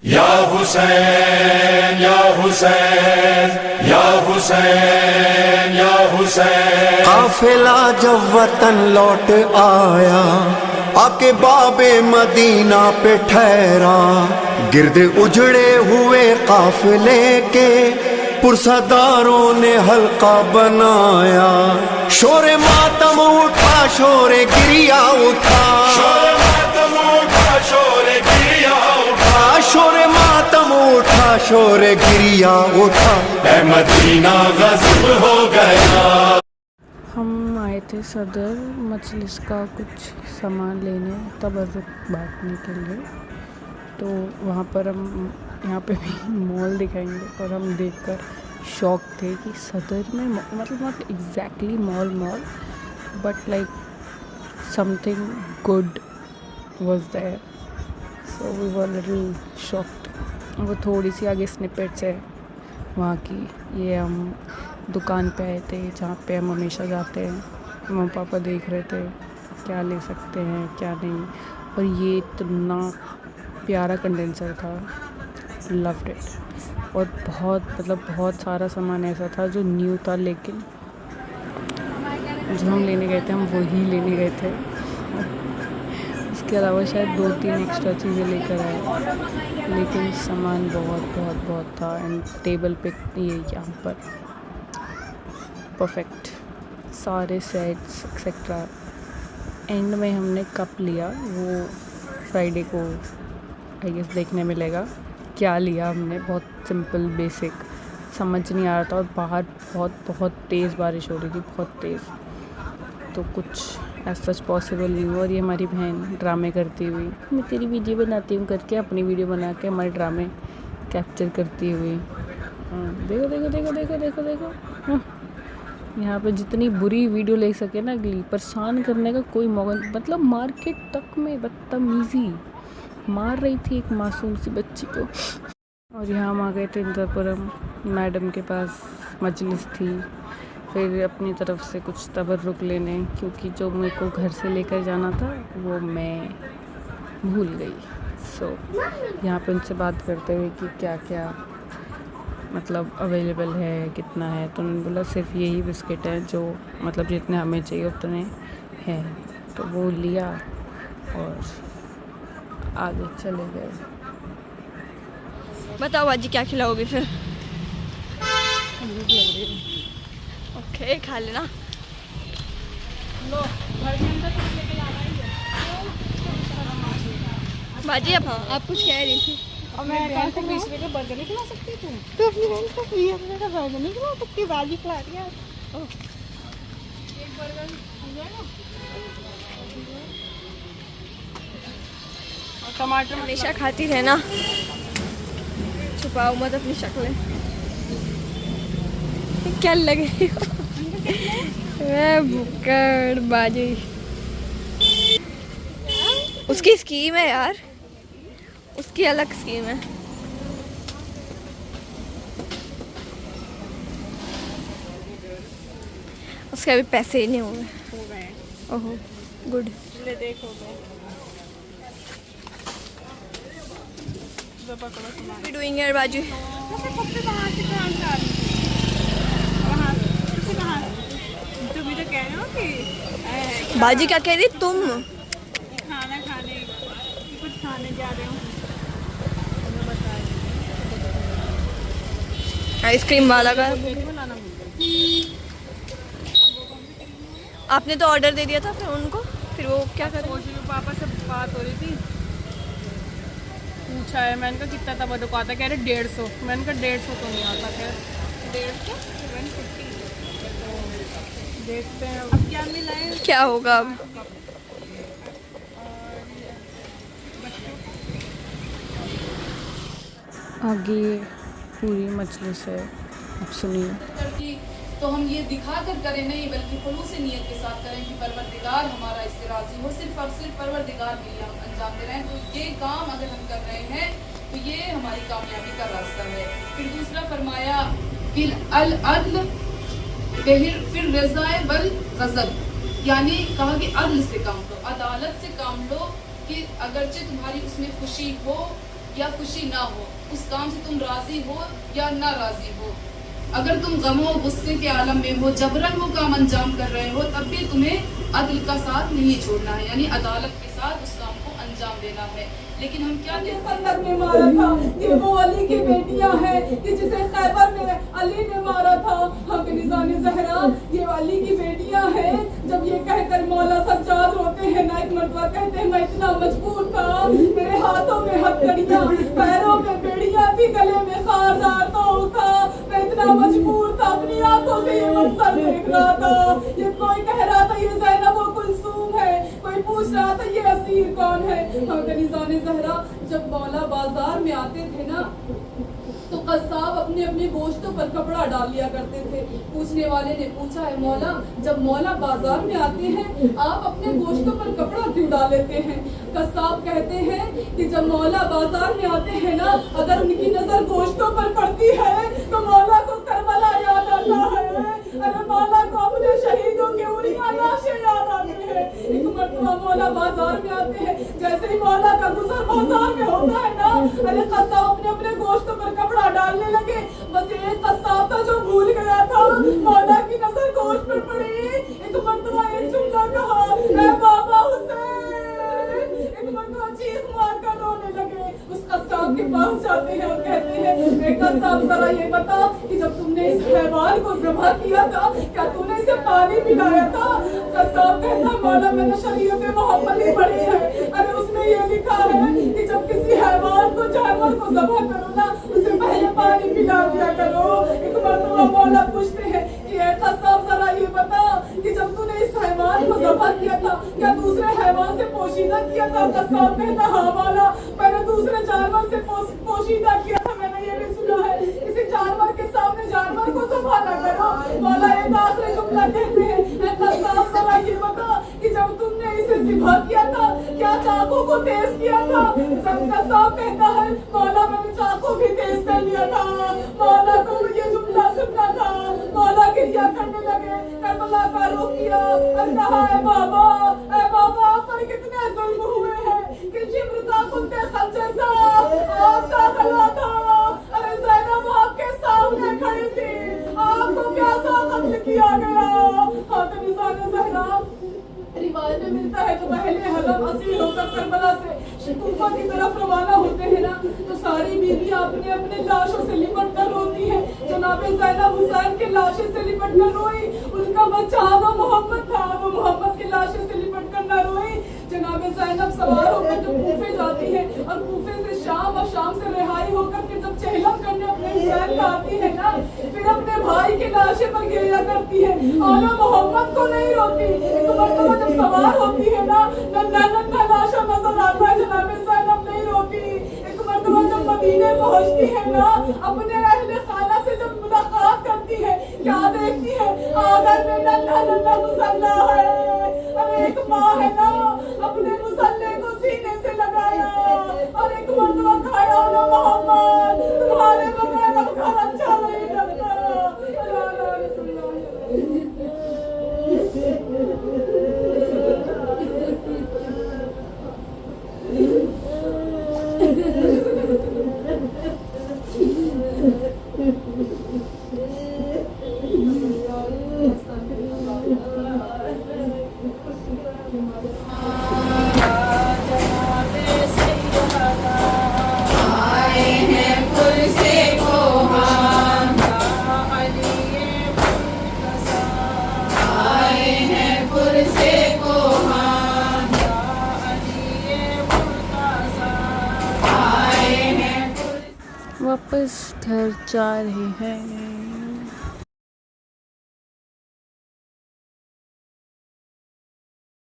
या हुसैन या हुसैन या हुसैन या हुसैन। काफिला जब वतन लौट आया आके बाबे मदीना पे ठहरा, गिरद उजड़े हुए काफिले के पुरसदारों ने हल्का बनाया। शोरे मातम उठा शोरे गिरिया उठा, शोरे मातम उठा शोरे गिरिया उठा, शोरे मातम उठा शोरे गिरिया उठा। ऐ मदीना गज़ब हो गया। हम आए थे सदर मजलिस का कुछ सामान लेने, तबर्रुक बांटने के लिए। तो वहाँ पर हम यहाँ पे भी मॉल दिखाएंगे और हम देखकर शॉक थे कि सदर में मतलब not exactly mall but like something good was there, so we were little shocked. वो थोड़ी सी आगे स्निपेट्स है वहाँ की। ये हम दुकान पे आए थे जहाँ पे हम हमेशा जाते हैं। मम्मी पापा देख रहे थे क्या ले सकते हैं क्या नहीं, और ये इतना प्यारा कंडेंसर था, लव्ड इट। और बहुत सारा सामान ऐसा था जो न्यू था, लेकिन जो हम लेने गए थे हम वही लेने गए थे। इसके अलावा शायद 2-3 एक्स्ट्रा चीज़ें लेकर आए, लेकिन सामान बहुत था। एंड टेबल पे ये यहाँ पर परफेक्ट सारे सेट्स एक्सेट्रा। एंड में हमने कप लिया, वो फ्राइडे को आई गेस देखने मिलेगा क्या लिया हमने। बहुत सिंपल बेसिक, समझ नहीं आ रहा था, और बाहर बहुत तेज़ बारिश हो रही थी, बहुत तेज़, तो कुछ एज सच पॉसिबल नहीं हुआ। और ये हमारी बहन ड्रामे करती हुई, मैं तेरी वीडियो बनाती हूँ करके अपनी वीडियो बना के हमारे ड्रामे कैप्चर करती हुई। देखो यहाँ पे जितनी बुरी वीडियो ले सके ना अगली, परेशान करने का कोई मौका। मतलब मार्केट तक में बदतमीज़ी मार रही थी एक मासूम सी बच्ची को। और यहाँ हम आ गए थे इंद्रपुरम, मैडम के पास मजलिस थी। फिर अपनी तरफ से कुछ तबर्रुक लेने, क्योंकि जो मेरे को घर से लेकर जाना था वो मैं भूल गई। सो यहाँ पे उनसे बात करते हुए कि क्या क्या मतलब अवेलेबल है, कितना है। तो उन्होंने बोला सिर्फ यही बिस्किट है जो मतलब जितने हमें चाहिए उतने हैं। तो वो लिया और आगे चले गए। बताओ बाजी क्या खिलाओगे फिर? ओके खा लेना। बाजी अब आप कुछ कह रही थी। और मैं बहन को 20 रुपये का बर्गर नहीं खिला सकती तुम? तो अपनी बहन को 20 रुपये का बर्गर नहीं खिला सकती? बाजी खिला रही है। एक बर्गर हो जाएगा। और टमाटर हमेशा खाती रहना, छुपाओ मत अपनी शक्लें। क्या लगे भुक्कड़ बाजी। उसकी स्कीम है यार, उसकी अलग स्कीम है। उसके अभी पैसे ही नहीं हुए। हो गए। ओहो गुड। ले देखो तो पकड़ो सामान। डूइंग यार बाजू। कब से बाहर से काम कर रही थी? वहाँ से कहाँ? तो भी तो कह रहे हो कि बाजी क्या कह रही तुम? खाना खाने कुछ खाने जा रहे हो। आइसक्रीम वाला का बनाना भूल गई। आपने तो ऑर्डर दे दिया था फिर उनको, फिर वो क्या कर सोच रही हूँ, पापा से बात हो रही थी, पूछा है मैंने कहा कितना तब दुका आता, कह रहे 150। मैंने कहा 150 तो नहीं आता, खैर 150 150। देखते हैं अब क्या मिला है। क्या होगा अब। आगे पूरी मजलिस है, अब सुनिए। तो हम ये दिखा कर करें नहीं, बल्कि खुलूस नियत के साथ करें कि परवरदिगार हमारा इससे राज़ी हो, सिर्फ और सिर्फ परवरदिगार के लिए हम अंजाम दे रहे हैं। तो ये काम अगर हम कर रहे हैं तो ये हमारी कामयाबी का रास्ता है। फिर दूसरा फरमाया फिर अल अदल फिर रज़ाए वल गज़ब, यानी कहा कि अदल से काम लो, अदालत से काम लो, कि अगरचे तुम्हारी उसमें खुशी हो या खुशी ना हो, उस काम से तुम राजी हो या ना राजी हो, अगर तुम गमों गुस्से के आलम में हो, जबरन वो काम अंजाम कर रहे हो, तब भी तुम्हें अदल का साथ नहीं छोड़ना है, यानी अदालत के साथ उस काम को अंजाम देना है। लेकिन हम क्या खंदक में मारा था, ये वो अली की बेटियां हैं कि जिसे खैबर में अली ने मारा था। हाँ निज़ाने ज़हरा, ये अली की बेटियां हैं। जब ये कहकर मौला सज्जाद रोते हैं ना, एक मर्तबा कहते हैं मैं इतना मजबूर था, मेरे हाथों में हथकड़ियां, पैरों में बेड़ियां थी, गले में खारदार तौल था, मैं इतना मजबूर था, अपनी आंखों से ये मंजर देख रहा था। ये कोई कह रहा था ये ज़ैनब व कुलसूम है, कोई पूछ रहा था ये असीर कौन है। हाँ निज़ाने ज़हरा, जब मौला बाजार में आते थे ना, तो कस्साब अपने अपने गोश्तों पर कपड़ा डाल लिया करते थे। पूछने वाले ने पूछा है मौला, जब मौला बाजार में आते हैं आप अपने गोश्तों पर कपड़ा क्यों डाल लेते हैं? कस्साब कहते हैं कि जब मौला बाजार में आते हैं ना, अगर उनकी नजर गोश्तों पर पड़ती है तो मौला को करबला याद आता है, अरे मौला को अपने शहीदों के उड़िया लाशें याद आती है। एक मरतबा मौला बाजार में आते हैं, जैसे ही मौला का गुजर बाजार में होता है ना, अरे कस्साब अपने अपने गोश्तों पर कपड़ा डालने लगे। बस एक कस्साब था जो भूल गया था, मौला की नजर गोश्त पर पड़ी। एक मरतबा एक जुमला कहा, ऐ बाबा हुसैन, एक मरतबा चीख मार कर रोने लगे। उस कस्साब के पास जाते हैं और कहते हैं, ऐ कस्साब जरा ये बता कि जब तुमने इस हैवान को ज़िबह किया था, क्या तूने इसे पानी पिलाया था? कस्साब कहता मौला मैंने शरीयत मोहम्मदी पढ़ी है, अरे उसमें ये लिखा है कि जब किसी हैवान को, जानवर को ज़िबह करो ना, उसे पहले पानी पिला दिया करो। एक मरतबा मौला पूछते हैं कि ऐ कस्साब जरा ये बता कि जब तूने इस हैवान को ज़िबह किया था, क्या दूसरे हैवान से पोशीदा किया था? कस्साब कहता हाँ मौला, मैंने दूसरे जानवर से पोशीदा किया था। मैंने ये भी सुना है किसी जानवर के सामने जानवर को ज़िबह न करो। मौला एक आखिरी जुमला कहते हैं, ऐ कस्साब जरा ये बता कि जब तुमने इसे ज़िबह किया था, क्या चाकू को तेज किया था? कस्साब कहता है मौला मैंने चाकू भी तेज कर लिया था। मौला को ये जुमला सुनना था, मौला गिरिया करने लगे, करबला का रुख किया और कहा ऐ बाबा आप पर कितने जुल्म हुए हैं कि जिब्र का कुत्ते खंजर था, आपका गला था, अरे ज़ैनब आपके सामने खड़ी थी, आपको क्या सा कत्ल किया गया। हाँ निज़ाने ज़हरा, रिवायत में मिलता है तो पहले हज़रत असीर होकर करबला से कूफा की तरफ रवाना होते हैं ना, तो सारी बीवियां अपने अपने लाशों से लिपट कर रोती हैं। जनाबे ज़ैनब हुसैन के लाशे से लिपट कर रोई, उनका बच्चा वो मोहम्मद था, वो मोहम्मद के लाशे से लिपट कर न रोई। जनाबे ज़ैनब सवार होकर जब कूफे जाती है और कूफे से शाम और शाम से रिहाई होकर के जब चहलम करने अपने हुसैन का आती है ना, फिर अपने भाई के लाशे पर गिरिया करती है, आला मोहम्मद को नहीं रोती। एक मरतबा जब सवार होती है ना, नन्हा नन्हा लाशा नजर आता है, जनाबे ज़ैनब नहीं रोती। एक मरतबा जब मदीने पहुंचती है ना, अपने अहले खाना से जब मुलाकात करती है, क्या देखती है? आंगन में नन्हा नन्हा मुसल्ला है, अरे एक माँ है ना, अपने मुसल्ले को सीने से लगाया और एक मरतबा खाया ना मोहम्मद, तुम्हारे बगैर अब घर अच्छा नहीं लगता। वापस घर जा रहे हैं।